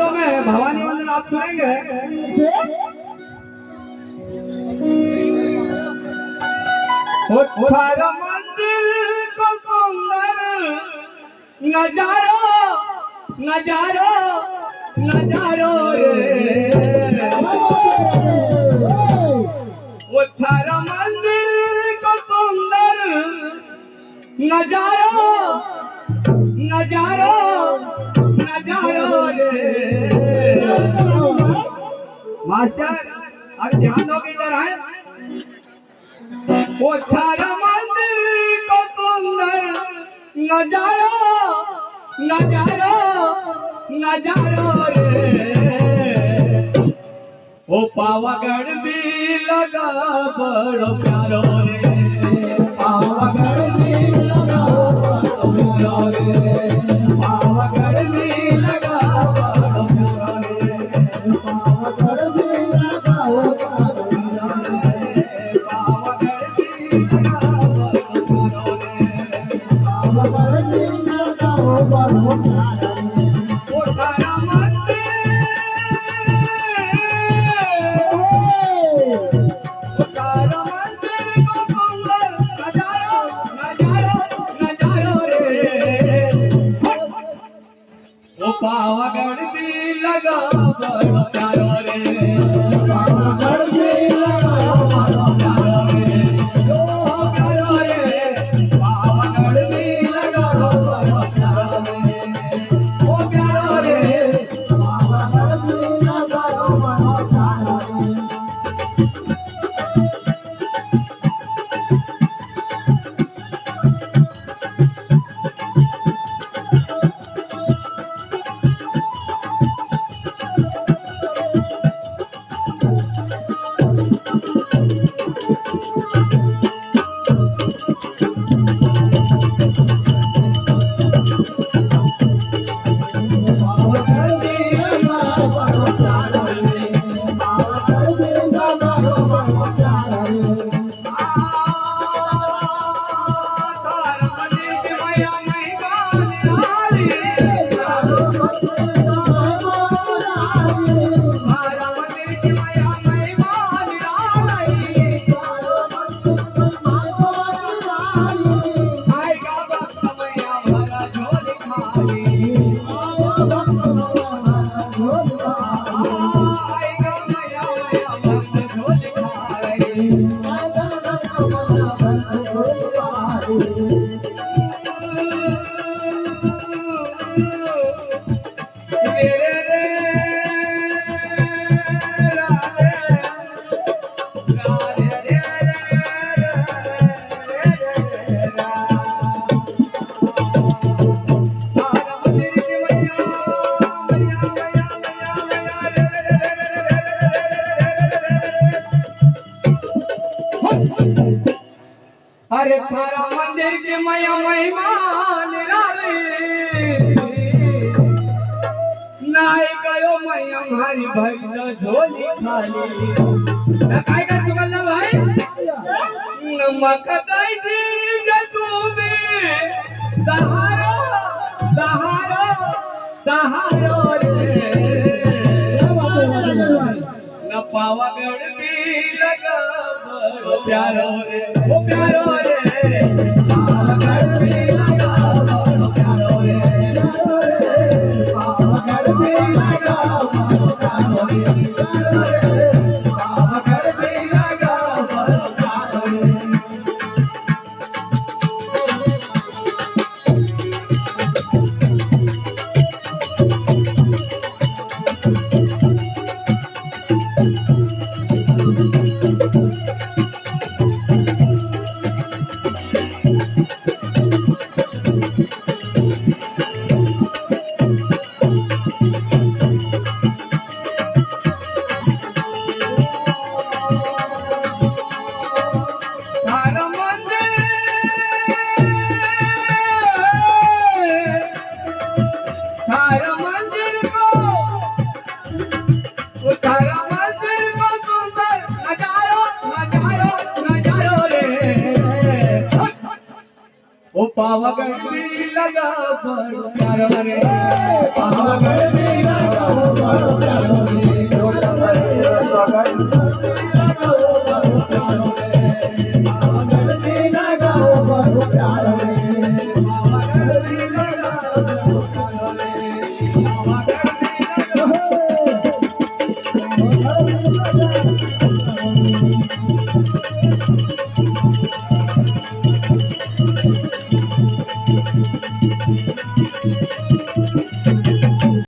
शब्दों में भवानी वंदन आप सुनेंगे। थारा मंदिर को सुंदर नजारो नजारो नजारो रे वो थारा मंदिर को सुंदर नजारो नजारो नजारो रे। मास्टर अब ध्यान दो कि इधर आए। वो थारा मंदिर को सुंदर नजारो नजारो नजारो रे वो पावागढ़ भी लगा बड़ो प्यारो रे पावागढ़ भी लगा बड़ो प्यारो रे पावागढ़ भी लगा बड़ो प्यारो रे पावागढ़ भी लगा बड़ो प्यारो रे पावागढ़ भी लगा बड़ो प्यारो रे पावागढ़ भी लगा बड़ो प्यारो रे। वो थारा पावागढ़ भी लगा बड़ो प्यारो रे पावागढ़ भी लगा बड़ो प्यारो रे ओ प्यारो रे पावागढ़ भी लगा बड़ो प्यारो रे ओ प्यारो रे पावागढ़ भी लगा बड़ो प्यारो रे। अरे थारा मंदिर के मैया महिमान नाई गयो मैया हमारी भक्त झोली खाली काय का तुम्हाला भाई नमक दई दी तुम्ही सहारो सहारो सहारो रे न पावागढ़ भी लगा बड़ो प्यारो रे ओ प्यारो रे पावागढ़ भी लगा बड़ो प्यारो रे पावागढ़ भी लगा बड़ो प्यारो रे पावागढ़ भी लगा बड़ो प्यारो रे। ओ पावागढ़ भी लगा बड़ो प्यारो रे पावागढ़ भी लगा पावागढ